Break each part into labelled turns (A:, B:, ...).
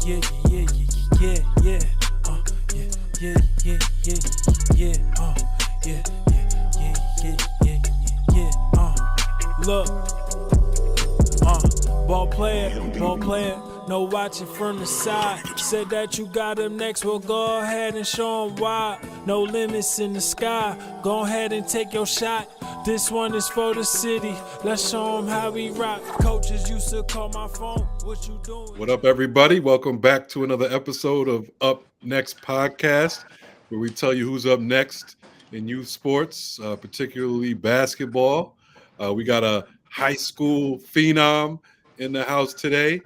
A: yeah, yeah, yeah, yeah, yeah, yeah, yeah, yeah, yeah, yeah, yeah, yeah, yeah, yeah, look, ball player, no watching from the side. Said that you got him next, well go ahead and show him why. No limits in the sky, go ahead and take your shot. This one is for the city, let's show him how we rock. Coaches used to call my phone, what you doing?
B: What up, everybody? Welcome back to another episode of Up Next Podcast, where we tell you who's up next in youth sports, particularly basketball. We got a high school phenom in the house today,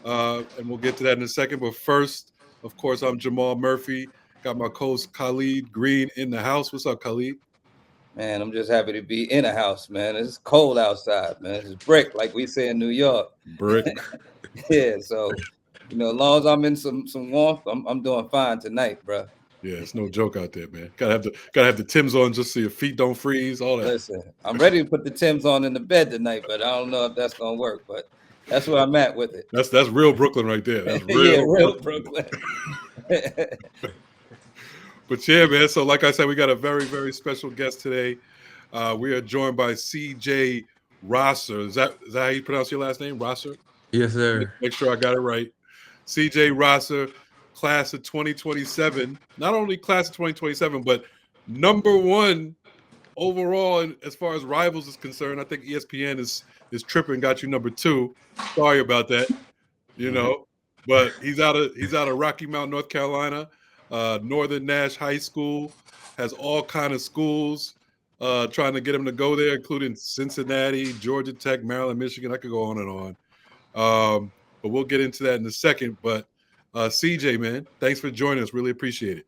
B: and we'll get to that in a second. But first, of course, I'm Jamal Murphy. Got my co-host Khalid Green in the house. What's up, Khalid?
C: Man, I'm just happy to be in a house, man. It's cold outside, man. It's brick, like we say in New York.
B: Brick.
C: Yeah, so as long as I'm in some warmth, I'm doing fine tonight, bro.
B: Yeah, it's no joke out there, man. Gotta have the Timbs on just so your feet don't freeze. All that.
C: Listen, I'm ready to put the Timbs on in the bed tonight, but I don't know if that's gonna work. But that's where I'm at with it.
B: That's real Brooklyn right there. That's
C: Yeah,
B: real.
C: real Brooklyn.
B: But yeah, man. So like I said, we got a very, very special guest today. We are joined by CJ Rosser. Is that how you pronounce your last name, Rosser?
D: Yes, sir.
B: Make sure I got it right. CJ Rosser, class of 2027. Not only class of 2027, but number one overall as far as rivals is concerned. I think ESPN is tripping, got you number 2. Sorry about that. But he's out of Rocky Mount, North Carolina. Northern Nash High School has all kind of schools trying to get him to go there, including Cincinnati, Georgia Tech, Maryland, Michigan. I could go on and on. But we'll get into that in a second. But CJ, man, thanks for joining us. Really appreciate it.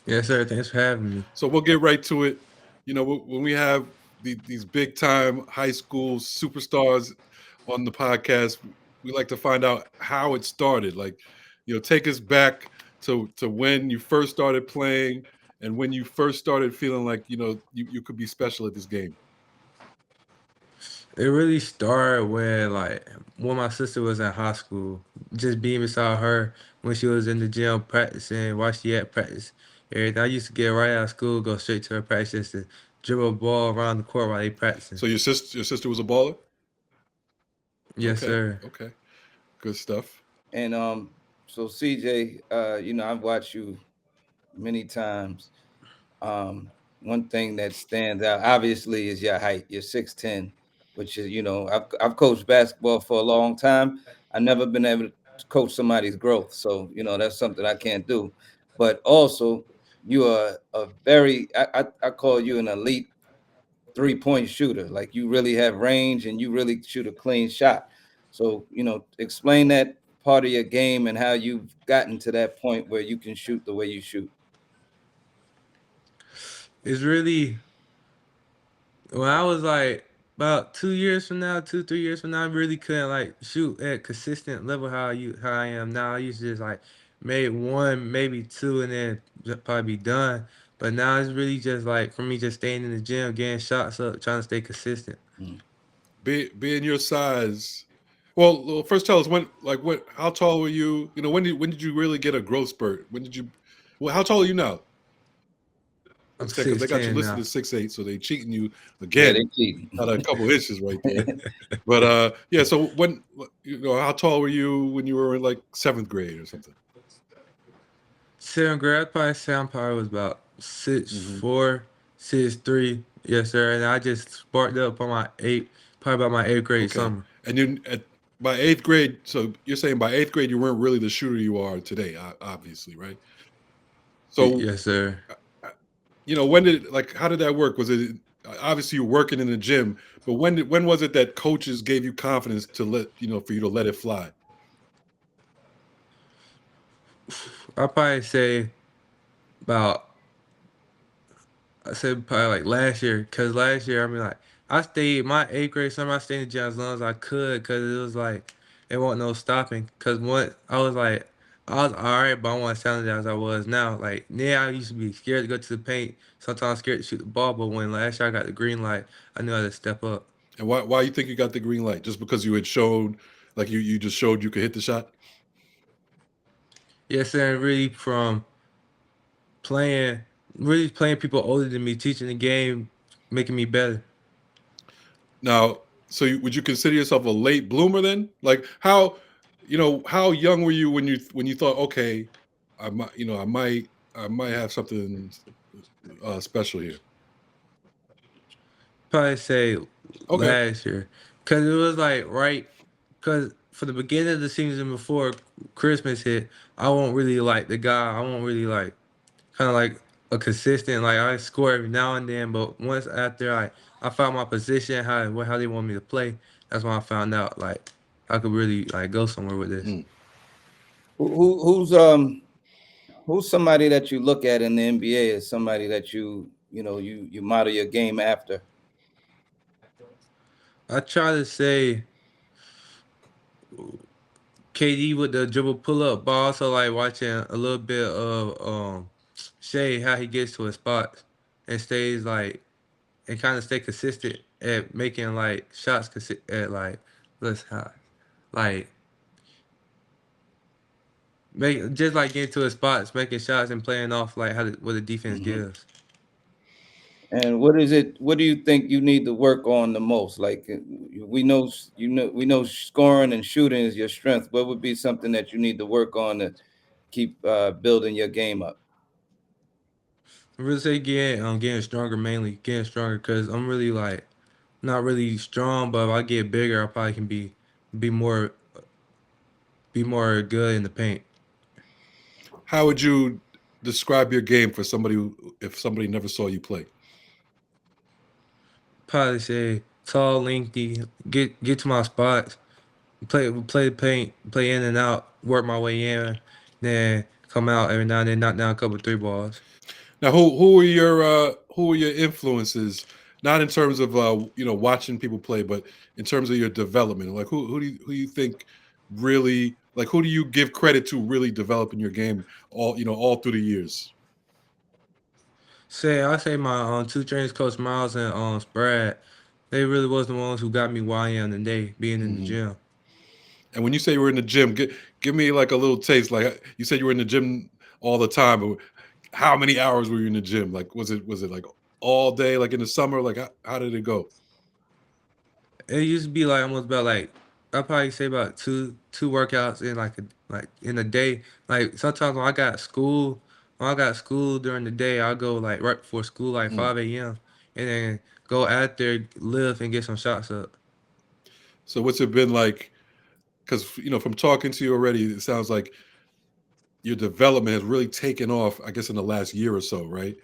D: Yes, sir. Thanks for having me.
B: So we'll get right to it. When we have these big time high school superstars on the podcast, we like to find out how it started. Like, take us back to when you first started playing and when you first started feeling like, you could be special at this game.
D: It really started when my sister was in high school. Just being beside her when she was in the gym practicing, while she at practice. Everything. I used to get right out of school, go straight to her practice, just to dribble a ball around the court while they practicing.
B: So your sister was a baller?
D: Yes,
B: okay.
D: sir.
B: Okay. Good stuff.
C: And so CJ, I've watched you many times. One thing that stands out obviously is your height. You're 6'10", which is, I've coached basketball for a long time. I've never been able to coach somebody's growth, so that's something I can't do. But also, you are a very I call you an elite 3-point shooter. Like, you really have range and you really shoot a clean shot. So explain that part of your game and how you've gotten to that point where you can shoot the way you shoot.
D: It's really when I was like about 2 years from now, 2, 3 years from now, I really couldn't shoot at consistent level how I am now. I used to just make one, maybe two, and then probably be done. But now it's really just for me just staying in the gym, getting shots up, trying to stay consistent.
B: Being your size. Well, first tell us how tall were you? When did you really get a growth spurt? When did you? Well, how tall are you now?
D: I'm
B: Because they got you
D: 6'10"
B: listed
D: now.
B: as 6'8", so they cheating you
C: Yeah,
B: again.
C: they cheating.
B: Got a couple inches right there. But yeah. So when how tall were you when you were in 7th grade or something?
D: 7th grade, I'd probably say I'm probably was about 6'4", 6'3". Yes, sir. And I just sparked up on probably about my 8th grade summer.
B: And by 8th grade, so you're saying by 8th grade you weren't really the shooter you are today, obviously, right? So
D: Yes, sir.
B: how did that work? Was it obviously you're working in the gym, but when was it that coaches gave you confidence to for you to let it fly?
D: I'd probably say about I said probably last year, cause last year I stayed my 8th grade summer. I stayed in the gym as long as I could, cause it was it wasn't no stopping. Cause once I was alright, but I wasn't talented as I was now. Then I used to be scared to go to the paint. Sometimes scared to shoot the ball, but when last year I got the green light, I knew how to step up.
B: And why you think you got the green light? Just because you had showed you just showed you could hit the shot?
D: Yes, sir. Really from playing, really playing people older than me, teaching the game, making me better.
B: Now, so would you consider yourself a late bloomer then? Like how, how young were you when you thought, okay, I might have something special here.
D: Probably say
B: Okay.
D: last year, cause it was like right, cause for the beginning of the season before Christmas hit, I won't really like the guy. I won't really like kind of like a consistent. Like I score every now and then, but once after I found my position, how they want me to play, that's when I found out like I could really like go somewhere with this.
B: Mm.
C: Who's somebody that you look at in the NBA as somebody that you model your game after?
D: I try to say KD with the dribble pull up, but also like watching a little bit of Shea how he gets to his spots and stays like and kind of stay consistent at making like shots at like let's how like make just like getting to his spots, making shots and playing off like what the defense
C: Hmm.
D: gives.
C: And what is it? What do you think you need to work on the most? Like we know scoring and shooting is your strength. What would be something that you need to work on to keep building your game up?
D: I really say getting stronger, mainly getting stronger because I'm really like not really strong, but if I get bigger, I probably can be more be more good in the paint.
B: How would you describe your game for somebody if somebody never saw you play?
D: Probably say tall, lengthy, get to my spots, play the paint, play in and out, work my way in, then come out every now and then, knock down a couple three balls.
B: Now, who are your influences? Not in terms of watching people play, but in terms of your development. Like who do you think really like who do you give credit to really developing your game all through the years?
D: Say I say my two trainers, Coach Miles and Sprad, they really was the ones who got me where I am today, being in the
B: Hmm.
D: gym.
B: And when you say you were in the gym, give me like a little taste. Like you said, you were in the gym all the time, but how many hours were you in the gym? Like was it like all day, like in the summer? Like how did it go?
D: It used to be like almost about like I probably say about two workouts in like in a day. Like sometimes when I got school during the day, I go like right before school, like
B: Mm.
D: 5 a.m. and then go out there, lift and get some shots up.
B: So what's it been like? Because from talking to you already, it sounds like your development has really taken off. I guess in the last year or so, right?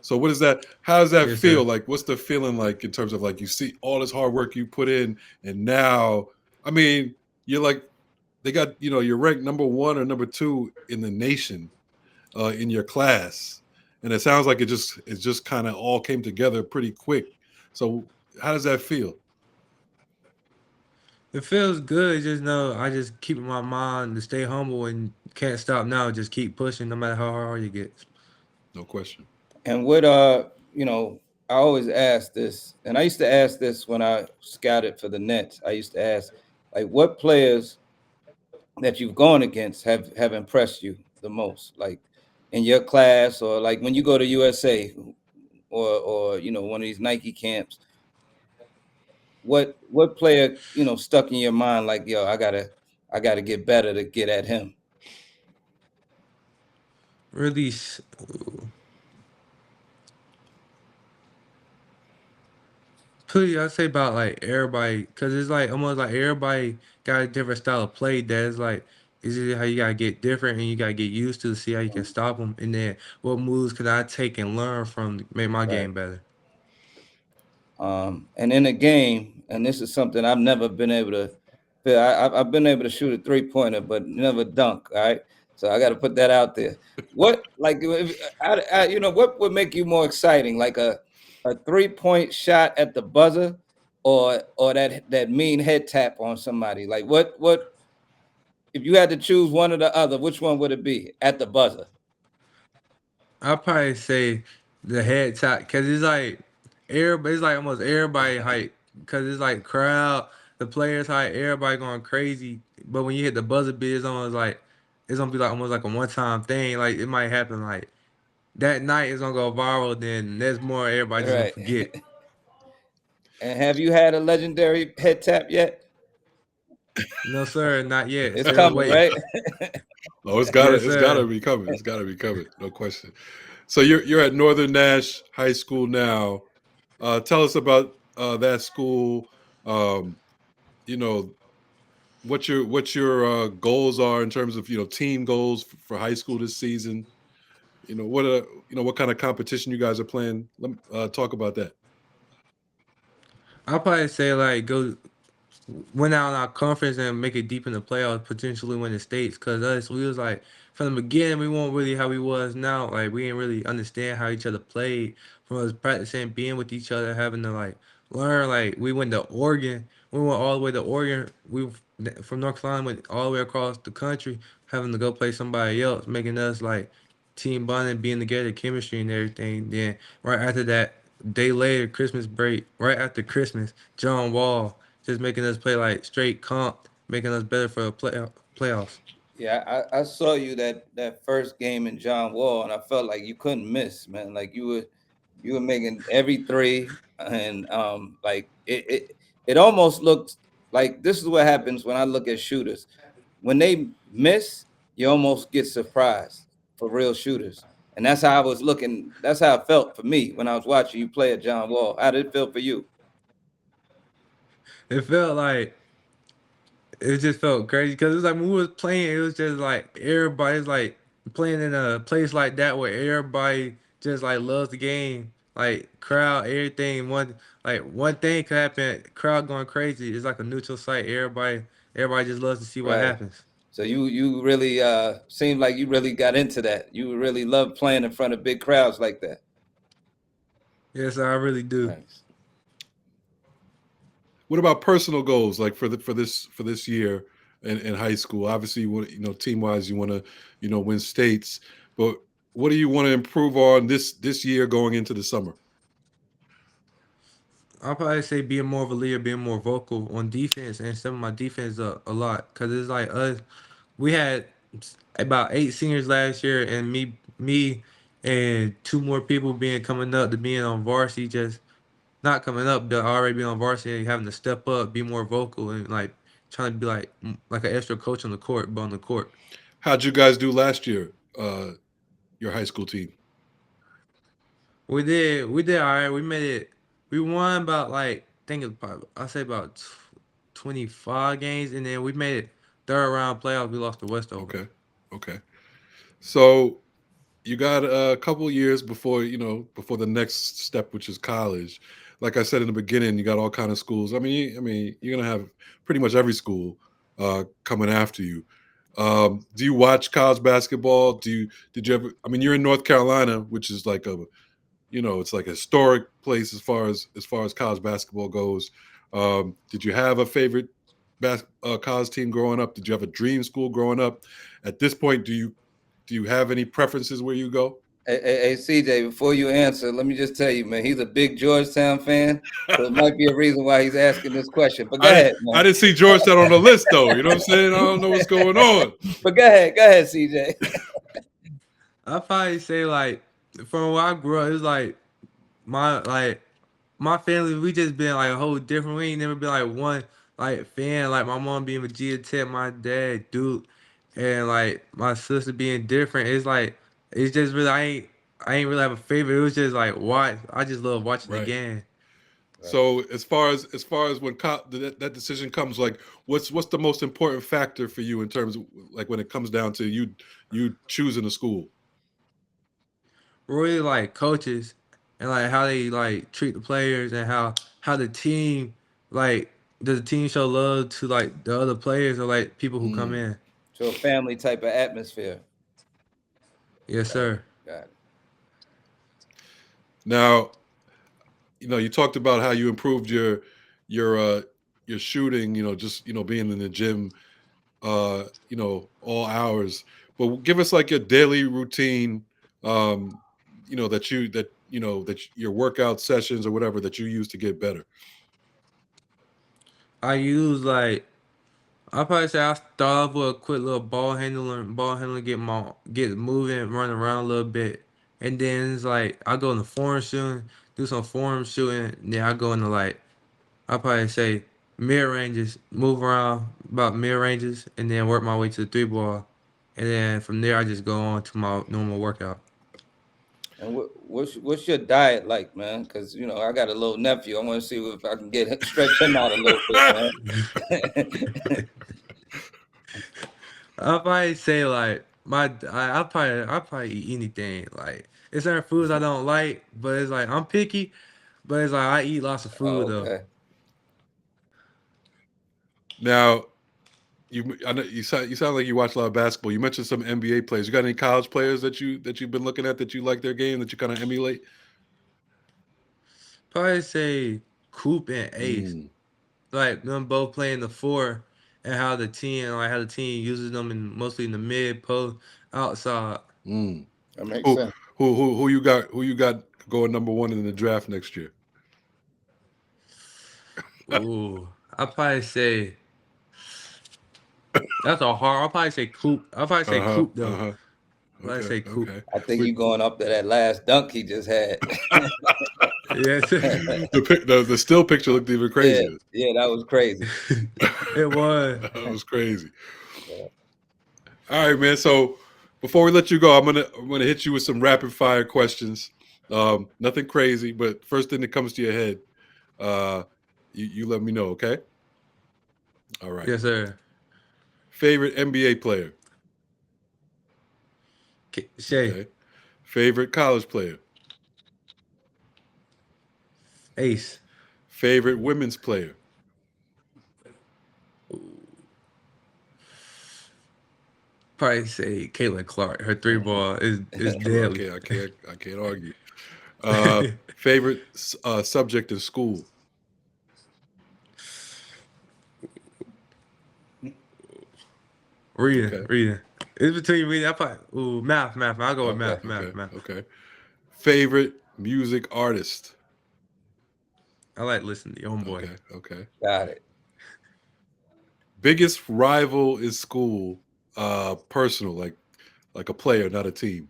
B: So what is that? How does that
D: Yes,
B: feel?
D: sir.
B: Like, what's the feeling like in terms of like you see all this hard work you put in, and now, I mean, you're like they got you're ranked number one or number two in the nation in your class, and it sounds like it just kind of all came together pretty quick. So how does that feel?
D: It feels good. Just know I just keep in my mind to stay humble and can't stop now. Just keep pushing no matter how hard it gets.
B: No question.
C: And what I always ask this, and I used to ask this when I scouted for the Nets. I used to ask, like, what players that you've gone against have impressed you the most, like in your class, or like when you go to USA, or one of these Nike camps. What player stuck in your mind, like, yo, I gotta get better to get at him?
D: Really, pretty, I say about like everybody, cause it's like almost like everybody got a different style of play. That's like, is it how you gotta get different and you gotta get used to see how you can stop them, and then what moves can I take and learn from to make my
C: Right.
D: game better.
C: And in a game, and this is something I've never been able to. I've been able to shoot a 3-pointer, but never dunk. All right, so I got to put that out there. What, like, what would make you more exciting, like a 3-point shot at the buzzer, or that mean head tap on somebody? Like, what if you had to choose one or the other? Which one would it be at the buzzer?
D: I'll probably say the head top, cause it's like everybody, it's like almost everybody hype, cause it's like crowd, the players hype, everybody going crazy. But when you hit the buzzer beat, it's almost like it's gonna be like almost like a one time thing. Like it might happen like that night it's gonna go viral. Then there's more. Everybody just gonna
C: Right.
D: forget.
C: And have you had a legendary head tap yet?
D: No sir, not yet.
C: It's
D: Still
C: coming,
D: waiting.
C: right?
B: Oh,
D: Yes
B: it's gotta
D: sir.
B: be coming. It's gotta be coming. No question. So you're at Northern Nash High School now. Tell us about that school. Um, you know what your goals are in terms of team goals for high school this season. What kind of competition you guys are playing. Let me talk about that.
D: I'll probably say like go win out in our conference and make it deep in the playoffs, potentially win the states. Cause us, we was like from the beginning, we weren't really how we was now. Like we didn't really understand how each other played. From us practicing, being with each other, having to like learn. Like we went to Oregon, we went all the way to Oregon. From North Carolina went all the way across the country, having to go play somebody else, making us like team bonding, being together, chemistry and everything. Then right after that, day later, Christmas break, right after Christmas, John Wall just making us play like straight comp, making us better for the playoffs.
C: Yeah, I saw you that first game in John Wall, and I felt like you couldn't miss, man. Like you were making every three, and like it almost looked like this is what happens when I look at shooters. When they miss, you almost get surprised for real shooters, and that's how I was looking. That's how it felt for me when I was watching you play at John Wall. How did it feel for you?
D: It felt like it just felt crazy because it was like when we was playing, it was just like everybody's like playing in a place like that where everybody just like loves the game, like crowd, everything. One thing could happen, crowd going crazy. It's like a neutral site. Everybody just loves to see what
C: Right.
D: happens.
C: So you really seemed like you really got into that. You really love playing in front of big crowds like that.
D: Yes, I really do.
C: Nice.
B: What about personal goals, like for this year in high school? Obviously, team wise, you want to win states, but what do you want to improve on this year going into the summer?
D: I'll probably say being more of a leader, being more vocal on defense and stepping my defense up a lot. Cause it's like us, we had about 8 seniors last year, and me, and two more people being coming up to being on varsity, just not coming up, but already being on varsity, and having to step up, be more vocal, and like trying to be like an extra coach on the court, but on the court.
B: How'd you guys do last year? Your high school team.
D: We did all right. We made it. We won about like I think it's probably I say about 25 games, and then we made it third round playoffs. We lost to Westover.
B: Okay, okay. So you got a couple years before before the next step, which is college. Like I said in the beginning, you got all kind of schools. You're gonna have pretty much every school coming after you. Do you watch college basketball? Did you ever? I mean, you're in North Carolina, which is like it's like a historic place as far as college basketball goes. Did you have a favorite college team growing up? Did you have a dream school growing up? At this point, do you have any preferences where you go?
C: Hey, CJ, before you answer, let me just tell you, man, he's a big Georgetown fan, so it might be a reason why he's asking this question. But go ahead,
B: I
C: man.
B: didn't see Georgetown on the list though. You know what I'm saying? I don't know what's going on.
C: But go ahead, CJ.
D: I probably say like from where I grew up, it's my like my family. We just been like a whole different. We ain't never been like one like fan. Like my mom being Virginia Tech, my dad Duke, and like my sister being different. It's just really I ain't really have a favorite. It was just like watch. I just love watching the
B: Right.
D: game.
C: Right.
B: So as far as when that decision comes, like what's the most important factor for you in terms of like when it comes down to you choosing a school?
D: Really like coaches and like how they like treat the players and how the team like does the team show love to like the other players or like people who come
B: Mm.
D: in.
C: So a family type of atmosphere.
D: Yes,
C: Got it.
D: sir.
C: Got it.
B: Now, you talked about how you improved your your shooting, just being in the gym all hours. But give us like a daily routine, your workout sessions or whatever that you use to get better.
D: I use like I'll probably say I start off with a quick little ball handling, get moving, run around a little bit, and then it's like I go into form shooting, do some form shooting, and then I go into like I'll probably say mid ranges, move around about mid ranges, and then work my way to the three ball, and then from there I just go on to my normal workout.
C: And what's your diet like, man? Because I got a little nephew. I want to see if I can stretch him out a little bit, man.
D: I'll probably say like I'll probably eat anything. Like it's certain foods I don't like, but it's like I'm picky, but it's like I eat lots of food
C: Oh,
D: though.
C: okay.
B: Now, I know you sound like you watch a lot of basketball. You mentioned some NBA players. You got any college players that you've been looking at that you like their game that you kind of emulate?
D: Probably say Coop and Ace. Like them both playing the four and how the team uses them in mostly in the mid post outside.
C: That makes
B: Who
C: sense.
B: who you got? Who you got going number one in the draft next year?
D: Ooh, I'll probably say that's a hard. I'll probably say Coop. I'll probably say Coop though. I'll probably say Coop.
B: Okay.
C: I think you going up to that last dunk he just had.
D: Yes,
B: The still picture looked even crazier.
C: Yeah, that was crazy.
D: it was.
B: That was crazy. All right, man. So before we let you go, I'm gonna hit you with some rapid fire questions. Nothing crazy, but first thing that comes to your head, you let me know, okay? All right.
D: Yes, sir.
B: Favorite NBA player?
D: Shay.
B: Okay. Favorite college player?
D: Ace.
B: Favorite women's player?
D: Probably say Caitlin Clark. Her three ball is deadly.
B: I can't argue. Favorite subject in school?
D: Reading. It's between reading. I probably math. I'll go with math.
B: Okay. Favorite music artist?
D: I like listening to Homeboy.
B: Okay.
C: Got it.
B: Biggest rival in school, personal, like a player, not a team.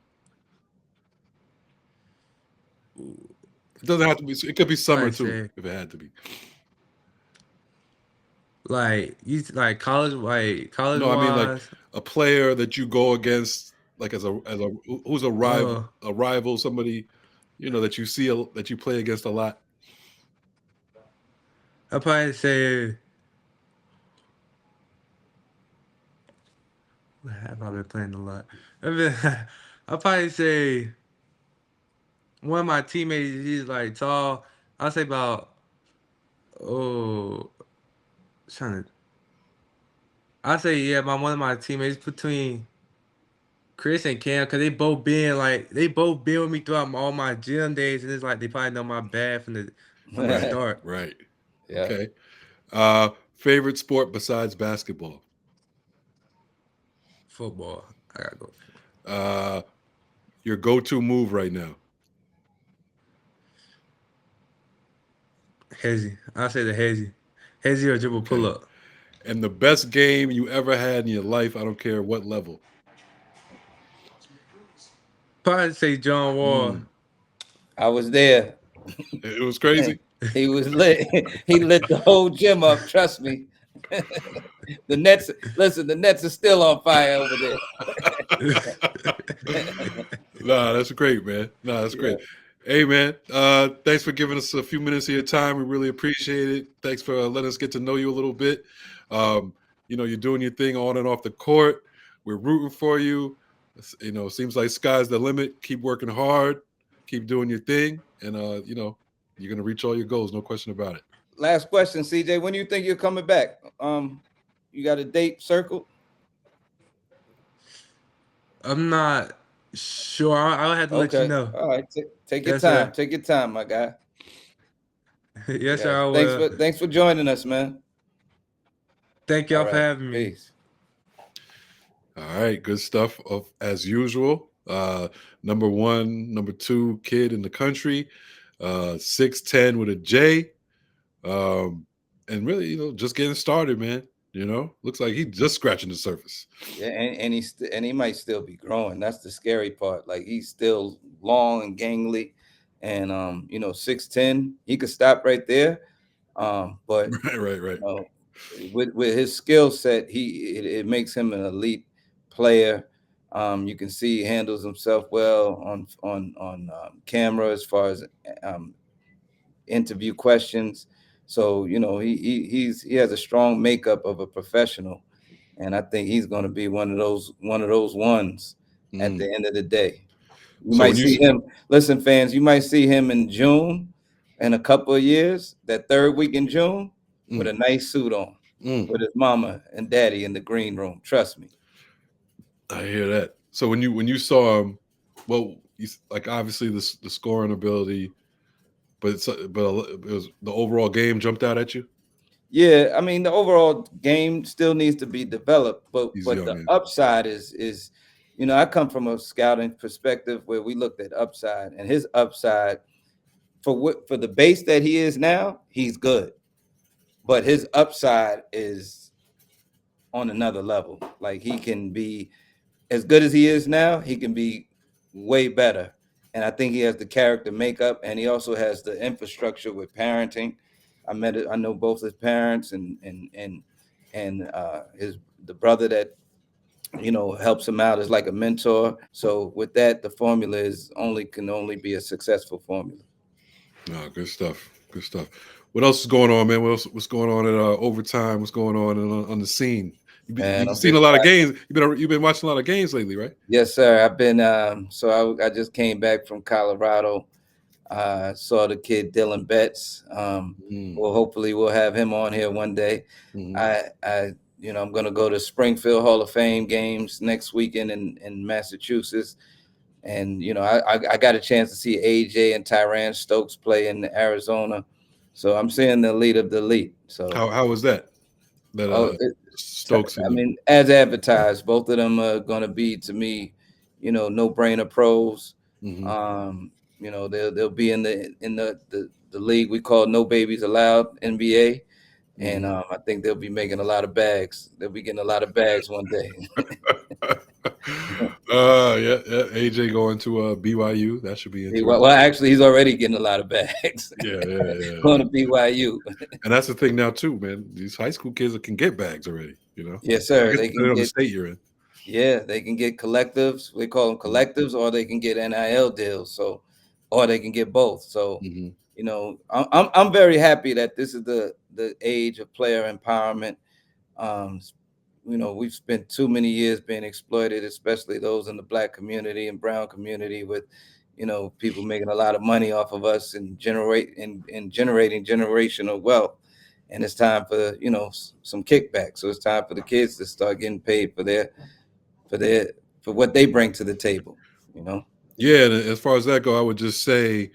B: It doesn't have to be. It could be summer too, if it had to be.
D: Like college,
B: No, I mean like a player that you go against, like as a who's a rival, somebody, that you see that you play against a lot.
D: I'll probably say. Have I been playing a lot? I'll probably say one of my teammates. He's like tall. I'll say about trying to. I say one of my teammates between Chris and Cam, because they both been with me throughout all my gym days, and it's like they probably know my bad from the start.
B: Right.
C: Yeah.
B: Okay. Favorite sport besides basketball?
D: Football. I gotta go.
B: Your go-to move right now?
D: Hezzy. I'll say the Hezzy. Hezzy or dribble pull up.
B: And the best game you ever had in your life, I don't care what level.
D: Probably say John Wall.
C: I was there.
B: It was crazy.
C: He was lit. He lit the whole gym up. Trust me. The Nets are still on fire over there.
B: Nah, that's great, man. Nah, that's great. Hey, man, thanks for giving us a few minutes of your time. We really appreciate it. Thanks for letting us get to know you a little bit. You're doing your thing on and off the court. We're rooting for you. Seems like sky's the limit. Keep working hard. Keep doing your thing. And, you're going to reach all your goals. No question about it.
C: Last question, CJ. When do you think you're coming back? You got a date circled?
D: I'm not sure. I'll have to let you know.
C: All right. Take your time. Take your time, my guy.
D: Yes, sir. I will.
C: Thanks for joining us, man.
D: Thank y'all for having me.
C: Peace.
B: All right. Good stuff as usual. Number 1, number 2 kid in the country. 6'10" with a J. And really, just getting started, man. Looks like he's just scratching the surface.
C: Yeah, and he might still be growing. That's the scary part. Like he's still long and gangly, and 6'10", he could stop right there. But
B: Right.
C: with his skill set, it makes him an elite player. You can see he handles himself well on camera as far as um, interview questions. So he has a strong makeup of a professional, and I think he's going to be one of those ones at
B: Mm.
C: the end of the day. You
B: So
C: might
B: when you
C: see him. Listen, fans, you might see him in June, in a couple of years, that third week in June, with
B: mm,
C: a nice suit on,
B: mm,
C: with his mama and daddy in the green room. Trust me.
B: I hear that. So when you saw him, well, like obviously the scoring ability, but it was the overall game jumped out at you.
C: Yeah, I mean the overall game still needs to be developed, but
B: He's
C: but
B: young,
C: the
B: yeah.
C: upside is I come from a scouting perspective where we looked at upside, and his upside for the base that he is now, he's good, but his upside is on another level. Like he can be as good as he is now, he can be way better. And I think he has the character makeup, and he also has the infrastructure with parenting. I know both his parents and his the brother that helps him out is like a mentor. So with that, the formula can only be a successful formula.
B: No, good stuff. Good stuff. What else is going on, man? What's going on at overtime? What's going on the scene?
C: Man,
B: You've
C: I'm
B: seen
C: just
B: a lot of games. You've been watching a lot of games lately, right?
C: Yes, sir. I've been I just came back from Colorado. Saw the kid Dylan Betts.
B: Mm,
C: Well, hopefully we'll have him on here one day.
B: mhm.
C: I'm going to go to Springfield Hall of Fame games next weekend in Massachusetts, and I got a chance to see AJ and Tyran Stokes play in Arizona, so I'm seeing the elite of the elite. So,
B: How was that? That
C: oh,
B: Stokes
C: I
B: and
C: mean, as advertised, both of them are going to be to me, no-brainer pros.
B: hmm
C: They'll be in the league we call No Babies Allowed NBA, and
B: hmm
C: I think they'll be making a lot of bags. They'll be getting a lot of bags one day.
B: yeah. AJ going to BYU. That should be
C: Well,
B: interesting.
C: actually, he's already getting a lot of bags going
B: Yeah.
C: to BYU.
B: And that's the thing now too, man. These high school kids can get bags already.
C: Yes,
B: I
C: sir.
B: guess
C: They can
B: depending on the
C: get
B: state you're in.
C: Yeah, they can get collectives. We call them collectives, or they can get NIL deals. So, or they can get both. So,
B: Mm-hmm.
C: I'm very happy that this is the age of player empowerment. Um, we've spent too many years being exploited, especially those in the Black community and brown community, with people making a lot of money off of us and generating generational wealth. And it's time for some kickback. So it's time for the kids to start getting paid for their for what they bring to the table.
B: Yeah, and as far as that go, I would just say,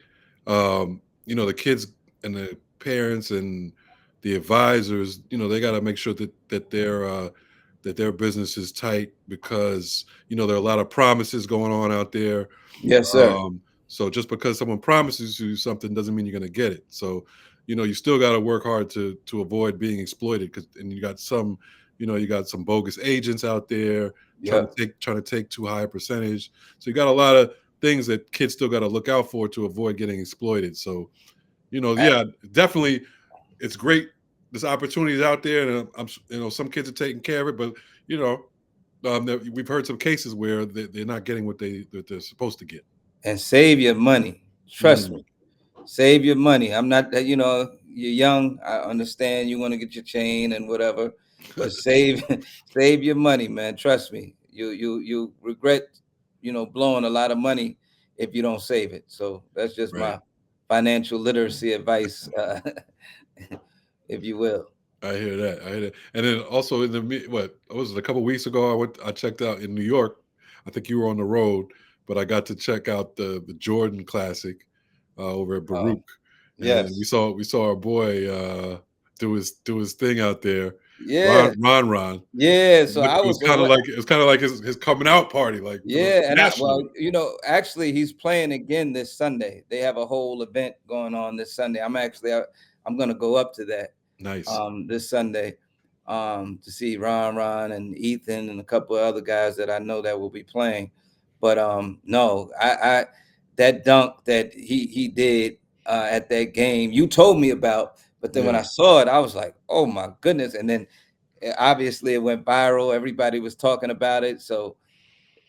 B: the kids and the parents and the advisors, they got to make sure that their business is tight because there are a lot of promises going on out there.
C: Yes, sir.
B: So just because someone promises you something doesn't mean you're going to get it. So you still got to work hard to avoid being exploited and you got some bogus agents out there
C: Yep.
B: trying to take too high a percentage. So you got a lot of things that kids still got to look out for to avoid getting exploited. So, yeah, definitely, it's great. There's opportunities out there, and some kids are taking care of it. But we've heard some cases where they're not getting what they're supposed to get.
C: And save your money. Trust
B: Mm.
C: me. Save your money. I'm not that you're young. I understand you want to get your chain and whatever, but save save your money, man. Trust me. You regret blowing a lot of money if you don't save it. So that's just
B: Right.
C: my financial literacy advice, if you will.
B: I hear that. And then also what was it? A couple of weeks ago, I checked out in New York. I think you were on the road, but I got to check out the Jordan Classic over at Baruch, and we
C: Yes.
B: saw our boy do his thing out there.
C: Yeah.
B: Ron.
C: Yeah. So
B: It
C: I
B: was
C: was
B: kind of like his coming out party, like
C: Yeah, and
B: nationally.
C: actually, he's playing again this Sunday. They have a whole event going on this Sunday. I'm gonna go up to that
B: Nice.
C: this Sunday. to see Ron and Ethan and a couple of other guys that I know that will be playing. But no, I that dunk that he did at that game, you told me about, but then when I saw it, I was like, oh my goodness. And then obviously it went viral. Everybody was talking about it. So,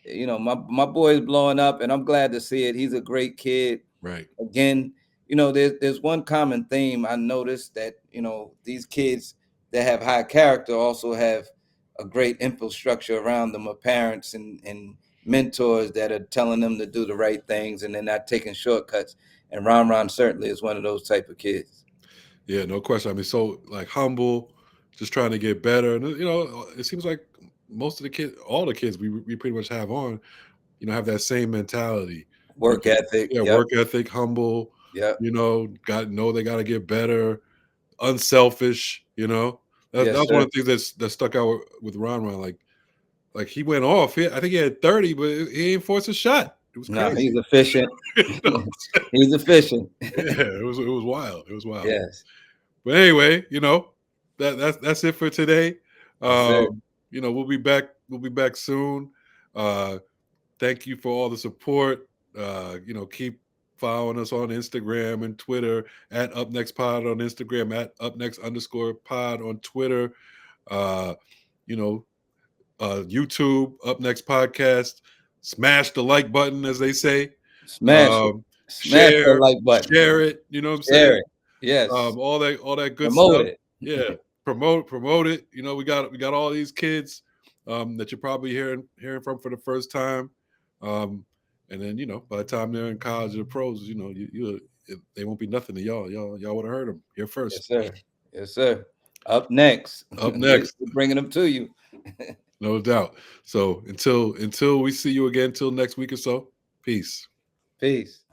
C: you know, my boy is blowing up, and I'm glad to see it. He's a great kid.
B: Right.
C: Again, you know, there's one common theme I noticed, that, you know, these kids that have high character also have a great infrastructure around them of parents and mentors that are telling them to do the right things, and they're not taking shortcuts. And Ron certainly is one of those type of kids.
B: Yeah, no question. I mean, so like humble, just trying to get better. And you know, it seems like most of the kids, all the kids we pretty much have on, you know, have that same mentality. You
C: Work
B: know,
C: ethic.
B: yeah,
C: Yep.
B: work ethic, humble.
C: Yep.
B: You know, they got to get better, unselfish. You know, that
C: Yes,
B: was one
C: sir.
B: of the things that stuck out with Ron. Like he went off. I think he had 30, but he ain't forced a shot. It was
C: No,
B: crazy.
C: he's efficient.
B: You know?
C: He's efficient.
B: Yeah, it was wild. It was wild.
C: Yes.
B: But anyway, you know, that's it for today.
C: Yes, sir.
B: You know, we'll be back. We'll be back soon. Thank you for all the support. You know, keep following us on Instagram and Twitter at Up Next Pod on Instagram, at Up Next _pod on Twitter. Uh, you know, YouTube, Up Next Podcast. Smash the like button, as they say.
C: Smash it. Smash the like button.
B: Share it. You know what I'm
C: Share
B: saying?
C: it. Yes.
B: All that good
C: Promote
B: stuff.
C: it.
B: Yeah, promote it. You know, we got all these kids that you're probably hearing from for the first time, and then, you know, by the time they're in college or the pros, you know, they won't be nothing to y'all. Y'all would have heard them here first.
C: Yes, sir. Yes, sir. Up next.
B: Up next,
C: We're bringing them to you.
B: no doubt. So until we see you again, till next week or so. Peace.
C: Peace.